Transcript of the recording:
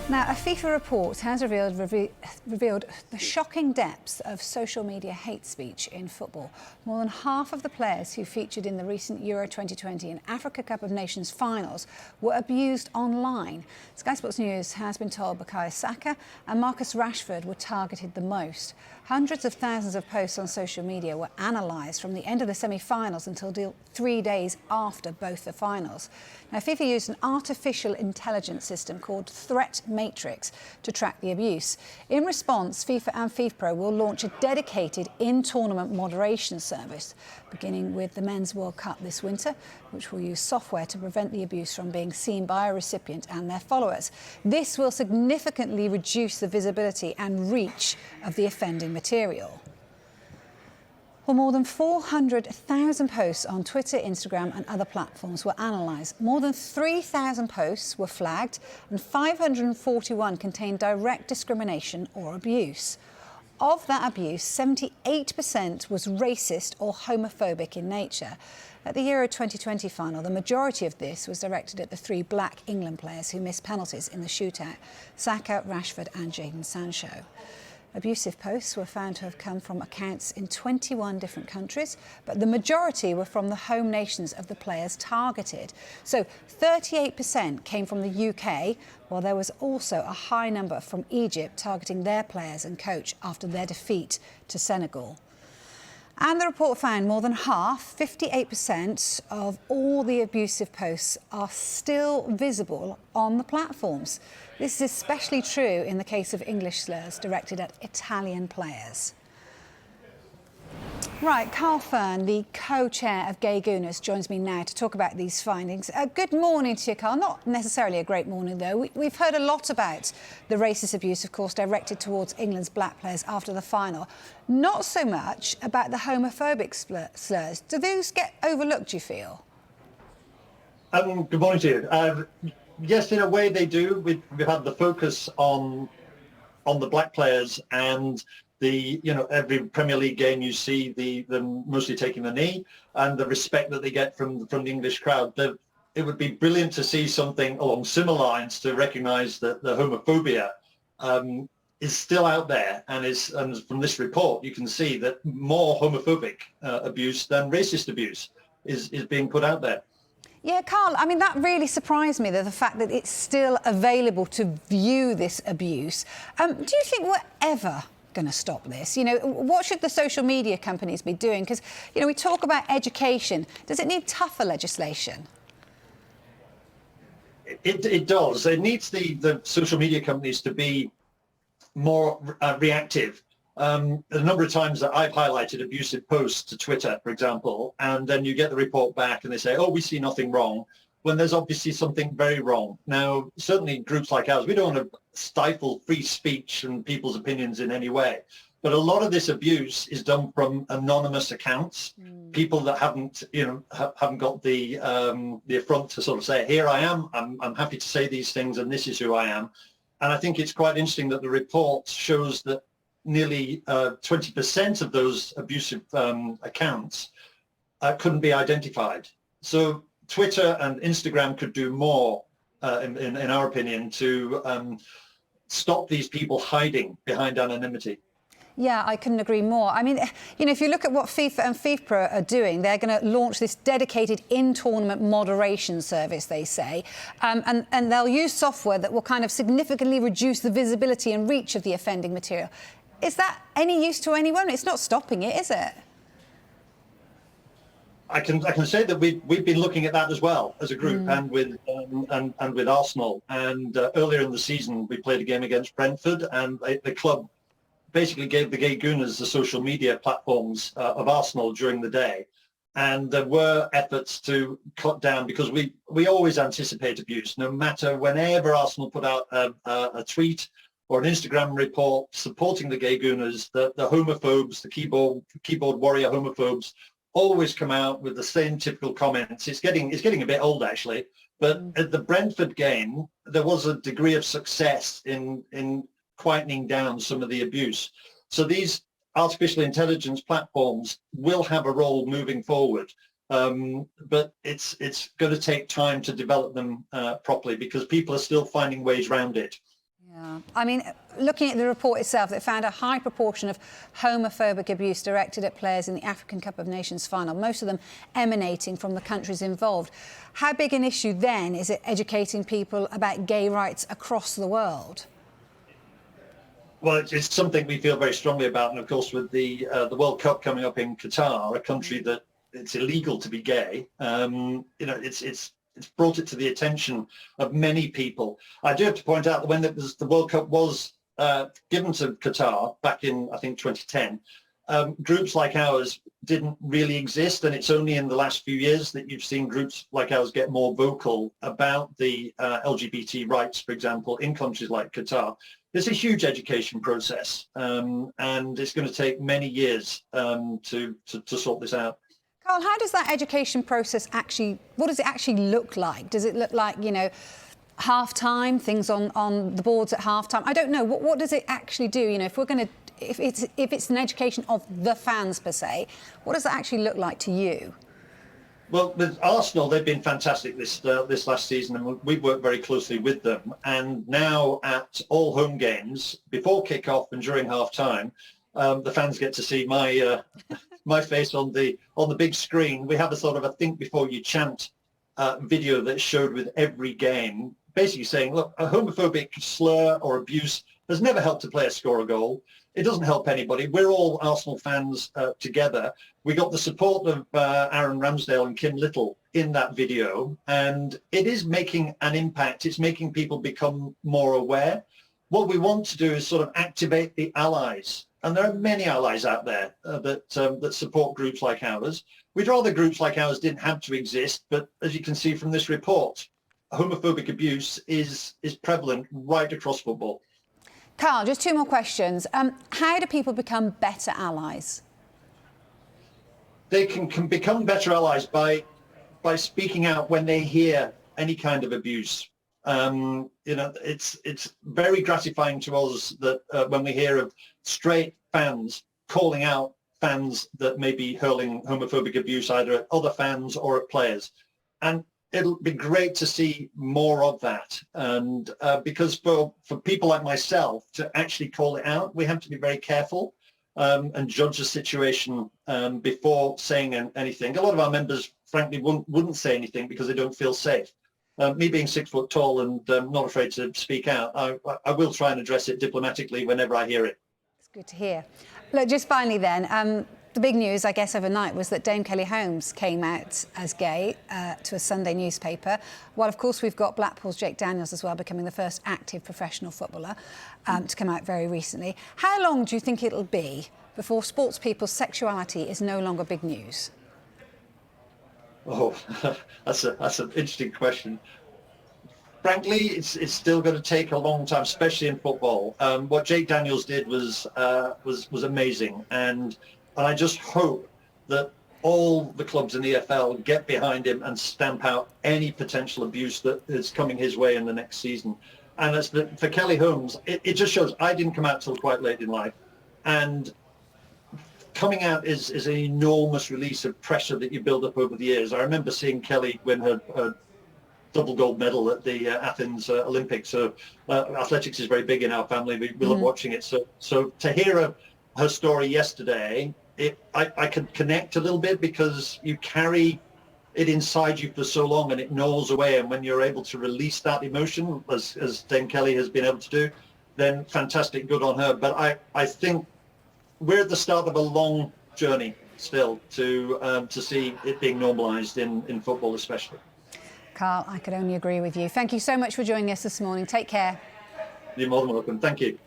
Now, a FIFA report has revealed the shocking depths of social media hate speech in football. More than half of the players who featured in the recent Euro 2020 and Africa Cup of Nations finals were abused online. Sky Sports News has been told Bukayo Saka and Marcus Rashford were targeted the most. Hundreds of thousands of posts on social media were analysed from the end of the semi-finals until 3 days after both the finals. Now, FIFA used an artificial intelligence system called Threat Matrix to track the abuse. In response, FIFA and FIFPro will launch a dedicated in-tournament moderation service, beginning with the Men's World Cup this winter, which will use software to prevent the abuse from being seen by a recipient and their followers. This will significantly reduce the visibility and reach of the offending material. Well, more than 400,000 posts on Twitter, Instagram and other platforms were analysed. More than 3,000 posts were flagged and 541 contained direct discrimination or abuse. Of that abuse, 78% was racist or homophobic in nature. At the Euro 2020 final, the majority of this was directed at the three black England players who missed penalties in the shootout: Saka, Rashford and Jadon Sancho. Abusive posts were found to have come from accounts in 21 different countries, but the majority were from the home nations of the players targeted. So 38% came from the UK, while there was also a high number from Egypt targeting their players and coach after their defeat to Senegal. And the report found more than half, 58% of all the abusive posts are still visible on the platforms. This is especially true in the case of English slurs directed at Italian players. Right, Carl Fearn, the co-chair of Gay Gooners, joins me now to talk about these findings. Good morning to you, Carl. Not necessarily a great morning, though. We've heard a lot about the racist abuse, of course, directed towards England's black players after the final. Not so much about the homophobic slurs. Do those get overlooked, do you feel? Good morning to you. Yes, in a way they do. We've had the focus on the black players and every Premier League game you see them mostly taking the knee and the respect that they get from the English crowd. It would be brilliant to see something along similar lines to recognise that the homophobia is still out there, and from this report you can see that more homophobic abuse than racist abuse is being put out there. Yeah, Carl, I mean, that really surprised me, the fact that it's still available to view this abuse. Do you think we're ever going to stop this? You know, what should the social media companies be doing? Because, you know, we talk about education. Does it need tougher legislation? It does. It needs the social media companies to be more reactive. A number of times that I've highlighted abusive posts to Twitter, for example, and then you get the report back and they say, oh, we see nothing wrong, when there's obviously something very wrong. Now, certainly groups like ours, we don't want to stifle free speech and people's opinions in any way. But a lot of this abuse is done from anonymous accounts, people that haven't got the affront to sort of say, here I am, I'm happy to say these things and this is who I am. And I think it's quite interesting that the report shows that nearly 20% of those abusive accounts couldn't be identified. So Twitter and Instagram could do more, in our opinion, to stop these people hiding behind anonymity. Yeah, I couldn't agree more. I mean, you know, if you look at what FIFA and FIFPro are doing, they're going to launch this dedicated in-tournament moderation service, they say, and they'll use software that will kind of significantly reduce the visibility and reach of the offending material. Is that any use to anyone? It's not stopping it, is it? I can say that we've been looking at that as well as a group, and with Arsenal. And earlier in the season, we played a game against Brentford, and the club basically gave the Gay Gooners the social media platforms of Arsenal during the day. And there were efforts to cut down, because we always anticipate abuse, no matter whenever Arsenal put out a tweet or an Instagram report supporting the Gay Gooners, the homophobes, the keyboard warrior homophobes, always come out with the same typical comments. It's getting a bit old, actually. But at the Brentford game, there was a degree of success in quietening down some of the abuse. So these artificial intelligence platforms will have a role moving forward. But it's going to take time to develop them properly, because people are still finding ways around it. Yeah. I mean, looking at the report itself, it found a high proportion of homophobic abuse directed at players in the African Cup of Nations final, most of them emanating from the countries involved. How big an issue then is it educating people about gay rights across the world? Well, it's something we feel very strongly about, and of course, with the World Cup coming up in Qatar, a country that it's illegal to be gay, it's brought it to the attention of many people. I do have to point out that when the World Cup was given to Qatar back in, I think, 2010, groups like ours didn't really exist, and it's only in the last few years that you've seen groups like ours get more vocal about the LGBT rights, for example, in countries like Qatar. There's a huge education process, and it's going to take many years to sort this out. Carl, how does that education process what does it actually look like? Does it look like, half-time, things on the boards at half-time? I don't know. What does it actually do? If it's an education of the fans per se, what does that actually look like to you? Well, with Arsenal, they've been fantastic this last season, and we've worked very closely with them. And now at all home games, before kick-off and during half-time, the fans get to see my face on the big screen. We have a sort of a think before you chant video that's showed with every game, basically saying, look, a homophobic slur or abuse has never helped a player score a goal. It doesn't help anybody. We're all Arsenal fans together. We got the support of Aaron Ramsdale and Kim Little in that video, and it is making an impact. It's making people become more aware. What we want to do is sort of activate the allies. And there are many allies out there that support groups like ours. We'd rather groups like ours didn't have to exist, but as you can see from this report, homophobic abuse is prevalent right across football. Carl, just two more questions. How do people become better allies? They can become better allies by speaking out when they hear any kind of abuse. It's very gratifying to us that when we hear of straight fans calling out fans that may be hurling homophobic abuse either at other fans or at players. And it'll be great to see more of that. And because for people like myself to actually call it out, we have to be very careful and judge the situation before saying anything. A lot of our members, frankly, wouldn't say anything because they don't feel safe. Me being 6 foot tall and not afraid to speak out, I will try and address it diplomatically whenever I hear it. It's good to hear. Look, just finally then, the big news, I guess, overnight was that Dame Kelly Holmes came out as gay to a Sunday newspaper, while, of course, we've got Blackpool's Jake Daniels as well, becoming the first active professional footballer to come out very recently. How long do you think it'll be before sports people's sexuality is no longer big news? Oh, that's an interesting question. Frankly, it's still going to take a long time, especially in football. What Jake Daniels did was amazing, and I just hope that all the clubs in the EFL get behind him and stamp out any potential abuse that is coming his way in the next season. And as for Kelly Holmes, it just shows I didn't come out till quite late in life, and coming out is an enormous release of pressure that you build up over the years. I remember seeing Kelly win her double gold medal at the Athens Olympics. So athletics is very big in our family. We love watching it. So to hear her story yesterday, I could connect a little bit because you carry it inside you for so long and it gnaws away. And when you're able to release that emotion, as Dame Kelly has been able to do, then fantastic, good on her. But I think we're at the start of a long journey still to see it being normalised in football especially. Carl, I could only agree with you. Thank you so much for joining us this morning. Take care. You're more than welcome. Thank you.